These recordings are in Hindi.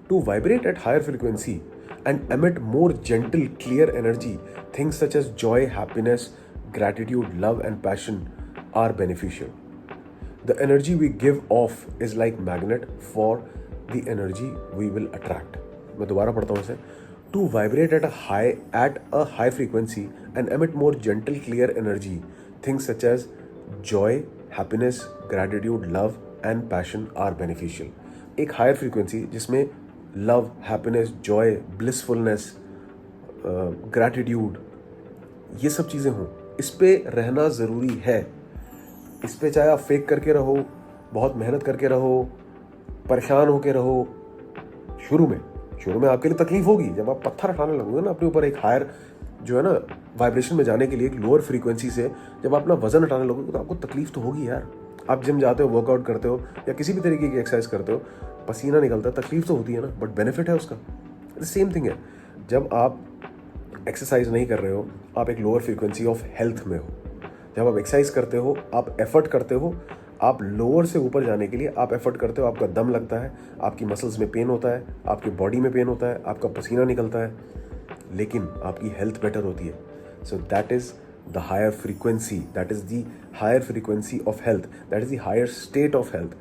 To vibrate at higher frequency and emit more gentle, clear energy, things such as joy, happiness, gratitude, love, and passion are beneficial. The energy we give off is like magnet for the energy we will attract. मैं दोबारा पढ़ता हूँ इसे. To vibrate at a high frequency and emit more gentle, clear energy, things such as joy, happiness, gratitude, love, and passion are beneficial. एक हायर फ्रीक्वेंसी जिसमें love, happiness, Joy, blissfulness, gratitude, ये सब चीज़ें हों, इस पे रहना ज़रूरी है. इस पे चाहे आप फेक करके रहो, बहुत मेहनत करके रहो, परेशान होके रहो, शुरू में आपके लिए तकलीफ होगी. जब आप पत्थर उठाने लगोगे ना अपने ऊपर, एक हायर जो है ना वाइब्रेशन में जाने के लिए, एक लोअर फ्रीक्वेंसी से जब आप अपना वजन उठाने लगोगे तो आपको तकलीफ तो होगी यार. आप जिम जाते हो, वर्कआउट करते हो या किसी भी तरीके की एक्सरसाइज करते हो, पसीना निकलता है, तकलीफ तो होती है ना, बट बेनिफिट है उसका. सेम थिंग है. जब आप एक्सरसाइज नहीं कर रहे हो, आप एक लोअर फ्रीक्वेंसी ऑफ हेल्थ में हो. जब आप एक्सरसाइज करते हो, आप एफर्ट करते हो, आप लोअर से ऊपर जाने के लिए आप एफर्ट करते हो, आपका दम लगता है, आपकी मसल्स में पेन होता है, आपकी बॉडी में पेन होता है, आपका पसीना निकलता है, लेकिन आपकी हेल्थ बेटर होती है. So that is the higher frequency, that is the higher frequency of health, that is the higher state of health,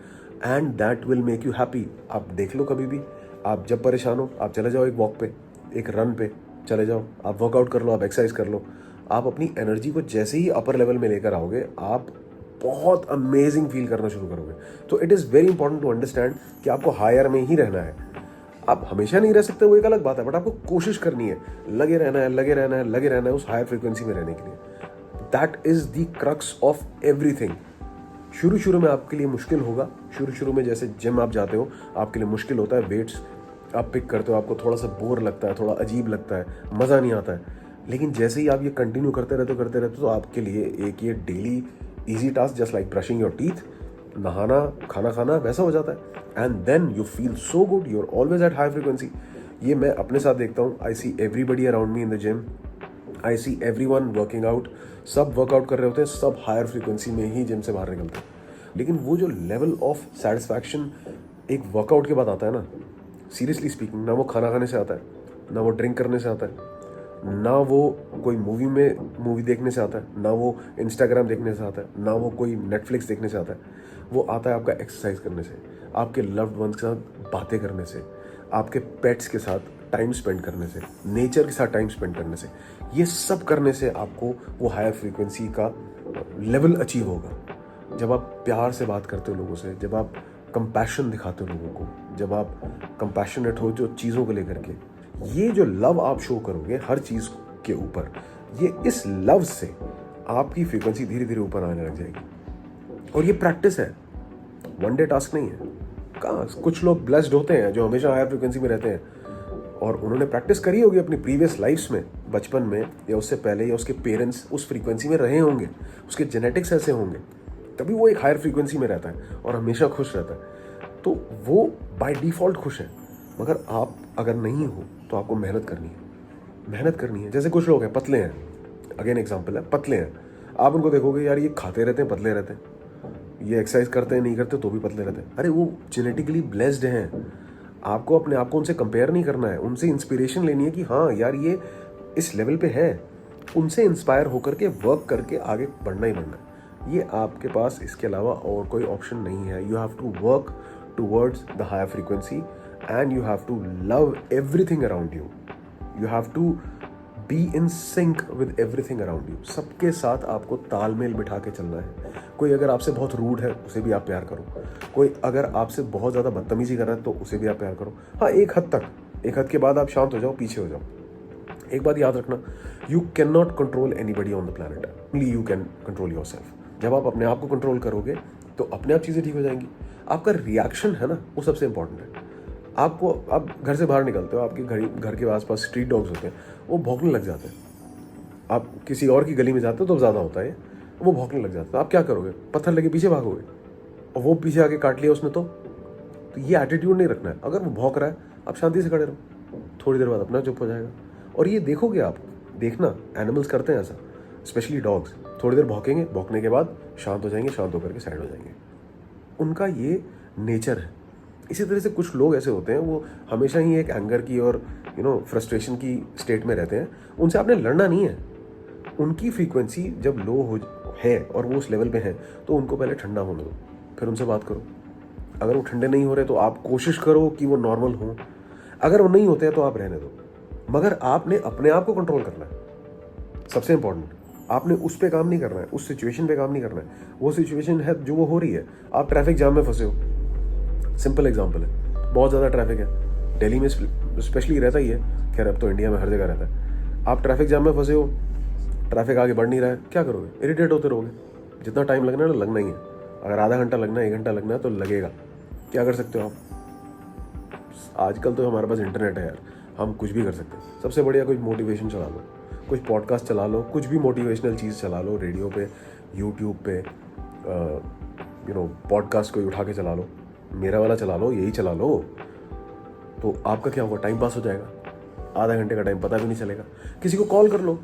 and that will make you happy. आप देख लो, कभी भी आप जब परेशान हो, आप चले जाओ एक वॉक पे, एक रन पे चले जाओ, आप वर्कआउट कर लो, आप एक्सरसाइज कर लो. आप अपनी एनर्जी को जैसे ही अपर लेवल में लेकर आओगे, आप बहुत अमेजिंग फील करना शुरू करोगे. तो it is very important to understand कि आपको हायर में ही रहना है. आप हमेशा नहीं रह सकते, वो एक अलग बात है, बट आपको कोशिश करनी है, लगे रहना है उस हायर फ्रीक्वेंसी में रहने के लिए. That is the crux of everything. शुरू में आपके लिए मुश्किल होगा. शुरू में जैसे जिम आप जाते हो, आपके लिए मुश्किल होता है. वेट्स आप पिक करते हो, आपको थोड़ा सा बोर लगता है, थोड़ा अजीब लगता है, मज़ा नहीं आता है. लेकिन जैसे ही आप ये कंटिन्यू करते रहते तो आपके लिए एक ये daily easy task, just like brushing your teeth, नहाना, खाना खाना, वैसा हो जाता है. And then you feel so good, you are always at high frequency. ये मैं अपने साथ देखता हूँ. I see everybody around me in the gym, I see everyone working out. सब वर्कआउट कर रहे होते हैं, सब हायर फ्रीक्वेंसी में ही जिम से बाहर निकलते हैं. लेकिन वो जो लेवल ऑफ सेटिस्फैक्शन एक वर्कआउट के बाद आता है ना, सीरियसली स्पीकिंग, ना वो खाना खाने से आता है, ना वो ड्रिंक करने से आता है, ना वो कोई मूवी देखने से आता है, ना वो इंस्टाग्राम देखने से आता है, ना वो कोई नेटफ्लिक्स देखने से आता है. वो आता है आपका एक्सरसाइज करने से, आपके लव्ड वंस के साथ बातें करने से, आपके पेट्स के साथ टाइम स्पेंड करने से, नेचर के साथ टाइम स्पेंड करने से. ये सब करने से आपको वो हायर फ्रीक्वेंसी का लेवल अचीव होगा. जब आप प्यार से बात करते हो लोगों से, जब आप कंपैशन दिखाते हो लोगों को, जब आप कंपैशनेट हो जो चीज़ों को लेकर के, ये जो लव आप शो करोगे हर चीज़ के ऊपर, ये इस लव से आपकी फ्रीक्वेंसी धीरे धीरे ऊपर आने लग जाएगी. और ये प्रैक्टिस है, वन डे टास्क नहीं है. कहाँ कुछ लोग ब्लेस्ड होते हैं जो हमेशा हायर फ्रीक्वेंसी में रहते हैं, और उन्होंने प्रैक्टिस करी होगी अपनी प्रीवियस लाइफ्स में, बचपन में या उससे पहले, या उसके पेरेंट्स उस फ्रीक्वेंसी में रहे होंगे, उसके जेनेटिक्स ऐसे होंगे, तभी वो एक हायर फ्रीक्वेंसी में रहता है और हमेशा खुश रहता है. तो वो बाय डिफ़ॉल्ट खुश है. मगर आप अगर नहीं हो तो आपको मेहनत करनी है. जैसे कुछ लोग हैं पतले हैं, अगेन एग्जांपल है, पतले हैं. आप उनको देखोगे, यार ये खाते रहते हैं, पतले रहते हैं, ये एक्सरसाइज करते हैं, नहीं करते तो भी पतले रहते हैं. अरे वो जेनेटिकली ब्लेस्ड हैं. आपको अपने आप को उनसे कंपेयर नहीं करना है, उनसे इंस्पिरेशन लेनी है कि हाँ यार ये इस लेवल पे है. उनसे इंस्पायर होकर के वर्क करके आगे बढ़ना ही बढ़ना है. ये आपके पास इसके अलावा और कोई ऑप्शन नहीं है. You have to work towards the higher frequency and you have to love everything around you. You have to be in sync with everything around you. सबके साथ आपको तालमेल बिठा के चलना है. कोई अगर आपसे बहुत रूड है, उसे भी आप प्यार करो. कोई अगर आपसे बहुत ज़्यादा बदतमीजी कर रहा है तो उसे भी आप प्यार करो. हाँ, एक हद तक, एक हद के बाद आप शांत हो जाओ, पीछे हो जाओ. एक बात याद रखना, you can not control anybody on the planet, only you can control your self. जब आप अपने आप को कंट्रोल करोगे तो अपने आप चीज़ें ठीक हो जाएंगी. आपका रिएक्शन है ना, वो सबसे इंपॉर्टेंट है. आपको, आप घर से बाहर निकलते हो, आपके घर के आसपास स्ट्रीट डॉग्स होते हैं, वो भौंकने लग जाते हैं. आप किसी और की गली में जाते हो तो ज़्यादा होता है, वो भौंकने लग जाता है. आप क्या करोगे? पत्थर लेके पीछे भागोगे, और वो पीछे आके काट लिया उसने तो ये एटीट्यूड नहीं रखना है. अगर वो भौंक रहा है, आप शांति से खड़े रहो, थोड़ी देर बाद अपना चुप हो जाएगा. और ये देखोगे आप, देखना एनिमल्स करते हैं ऐसा, स्पेशली डॉग्स. थोड़ी देर भौंकेंगे, भौंकने के बाद शांत हो जाएंगे, शांत होकर के साइड हो जाएंगे. उनका ये नेचर है. इसी तरह से कुछ लोग ऐसे होते हैं, वो हमेशा ही एक एंगर की और फ्रस्ट्रेशन की स्टेट में रहते हैं। उनसे आपने लड़ना नहीं है। उनकी फ्रीक्वेंसी जब लो हो है और वो उस लेवल पे हैं, तो उनको पहले ठंडा होने दो, फिर उनसे बात करो। अगर वो ठंडे नहीं हो रहे तो आप कोशिश करो कि वो नॉर्मल हो। अगर वो नहीं होते हैं तो आप रहने दो, मगर आपने अपने आप को कंट्रोल करना है। सबसे इंपॉर्टेंट, आपने उस पर काम नहीं करना है, उस सिचुएशन पे काम नहीं करना है। वो सिचुएशन है जो वो हो रही है। आप ट्रैफिक जाम में फंसे हो, सिंपल एग्जांपल है, बहुत ज़्यादा ट्रैफिक है दिल्ली में, स्पेशली रहता ही है, खैर अब तो इंडिया में हर जगह रहता है। आप ट्रैफिक जाम में फंसे हो, ट्रैफिक आगे बढ़ नहीं रहा है, क्या करोगे? इरिटेट होते रहोगे। जितना टाइम लगना है ना, लगना ही है। अगर आधा घंटा लगना है, 1 घंटा लगना है, तो लगेगा। क्या कर सकते हो आप? आजकल तो हमारे पास इंटरनेट है यार, हम कुछ भी कर सकते हैं। सबसे बढ़िया कोई मोटिवेशन चला लो, कुछ पॉडकास्ट चला लो, कुछ भी मोटिवेशनल चीज़ चला लो, रेडियो पे, यूट्यूब पे, पॉडकास्ट कोई उठा के चला लो, मेरा वाला चला लो, यही चला लो, तो आपका क्या होगा? टाइम पास हो जाएगा। आधा घंटे का टाइम पता भी नहीं चलेगा। किसी को कॉल कर लो,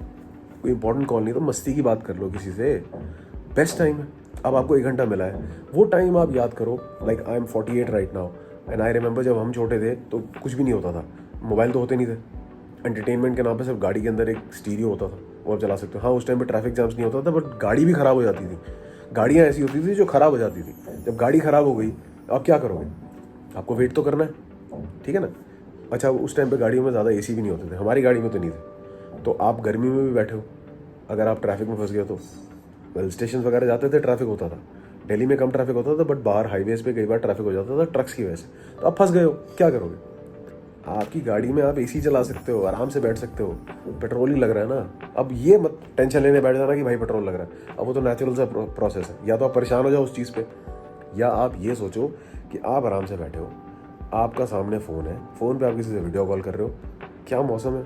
कोई इंपॉर्टेंट कॉल नहीं तो मस्ती की बात कर लो किसी से, बेस्ट टाइम है। अब आपको 1 घंटा मिला है, वो टाइम आप याद करो। Like I am 48 right now and I remember जब हम छोटे थे तो कुछ भी नहीं होता था, मोबाइल तो होते नहीं थे। एंटरटेनमेंट के नाम पे सिर्फ गाड़ी के अंदर एक स्टीरियो होता था, वो आप चला सकते हो। हाँ, उस टाइम पे ट्रैफिक जाम्स नहीं होता था, बट गाड़ी भी ख़राब हो जाती थी। गाड़ियाँ ऐसी होती थी जो ख़राब हो जाती थी। जब गाड़ी ख़राब हो गई, आप क्या करोगे? आपको वेट तो करना है, ठीक है ना? अच्छा, उस टाइम पे गाड़ियों में ज़्यादा एसी भी नहीं होते थे, हमारी गाड़ी में तो नहीं थे। तो आप गर्मी में भी बैठे हो, अगर आप ट्रैफिक में फंस गए तो हिल स्टेशन वगैरह जाते थे, ट्रैफिक होता था। दिल्ली में कम ट्रैफिक होता था, बट बाहर हाईवेज पे कई बार ट्रैफिक हो जाता था ट्रक्स की वजह से। तो आप फंस गए हो, क्या करोगे? आपकी गाड़ी में आप एसी चला सकते हो, आराम से बैठ सकते हो, पेट्रोल ही लग रहा है ना। अब ये मत टेंशन लेने बैठ जाना कि भाई पेट्रोल लग रहा है। अब वो तो नेचुरल सा प्रोसेस है। या तो आप परेशान हो जाओ उस चीज़ पे, या आप ये सोचो कि आप आराम से बैठे हो, आपका सामने फ़ोन है, फ़ोन पे आप किसी से वीडियो कॉल कर रहे हो, क्या मौसम है,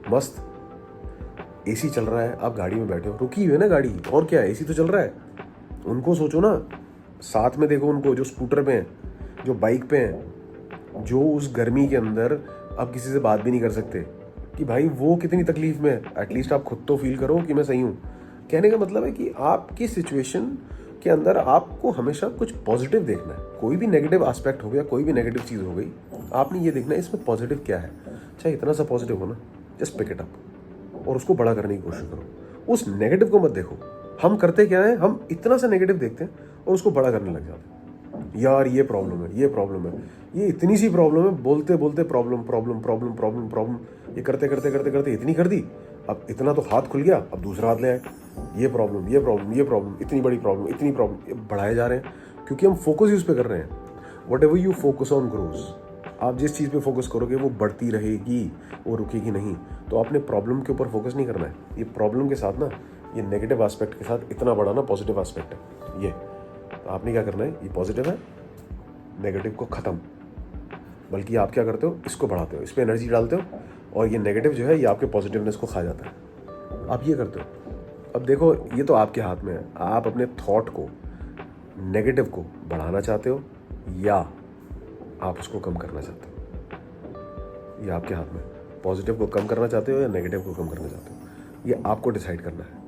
मस्त, एसी चल रहा है, आप गाड़ी में बैठे हो, रुकी हुई है ना गाड़ी, और क्या, एसी तो चल रहा है। उनको सोचो ना, साथ में देखो उनको जो स्कूटर पे हैं, जो बाइक पे हैं, जो उस गर्मी के अंदर आप किसी से बात भी नहीं कर सकते, कि भाई वो कितनी तकलीफ में है। एटलीस्ट आप खुद तो फील करो कि मैं सही हूँ। कहने का मतलब है कि आपकी सिचुएशन के अंदर आपको हमेशा कुछ पॉजिटिव देखना है। कोई भी नेगेटिव एस्पेक्ट हो गया, कोई भी नेगेटिव चीज़ हो गई, आपने ये देखना है इसमें पॉजिटिव क्या है। चाहे इतना सा पॉजिटिव हो ना, जस्ट पिक इट अप और उसको बड़ा करने की कोशिश करो। उस नेगेटिव को मत देखो। हम करते क्या है, हम इतना सा नेगेटिव देखते हैं और उसको बड़ा करने लग जाते हैं। यार ये प्रॉब्लम है, ये प्रॉब्लम है, ये इतनी सी प्रॉब्लम है, बोलते बोलते problem problem problem problem problem, ये करते करते करते करते इतनी कर दी। अब इतना तो हाथ खुल गया, अब दूसरा हाथ ले आए, ये प्रॉब्लम ये प्रॉब्लम ये प्रॉब्लम, इतनी बड़ी प्रॉब्लम इतनी प्रॉब्लम, ये बढ़ाए जा रहे हैं क्योंकि हम फोकस ही उस पर कर रहे हैं। What ever you focus on grows. आप जिस चीज़ पे फोकस करोगे वो बढ़ती रहेगी, वो रुकेगी नहीं। तो आपने प्रॉब्लम के ऊपर फोकस नहीं करना है। ये प्रॉब्लम के साथ ना, ये नेगेटिव एस्पेक्ट के साथ इतना बड़ा ना पॉजिटिव एस्पेक्ट है ये। तो आपने क्या करना है, ये पॉजिटिव है, नेगेटिव को ख़त्म, बल्कि आप क्या करते हो, इसको बढ़ाते हो, इस पर एनर्जी डालते हो, और ये नेगेटिव जो है ये आपके पॉजिटिवनेस को खा जाता है। आप ये करते हो। अब देखो, ये तो आपके हाथ में है, आप अपने थॉट को, नेगेटिव को बढ़ाना चाहते हो या आप उसको कम करना चाहते हो। ये आपके हाथ में। पॉजिटिव को कम करना चाहते हो या नेगेटिव को कम करना चाहते हो, ये आपको डिसाइड करना है।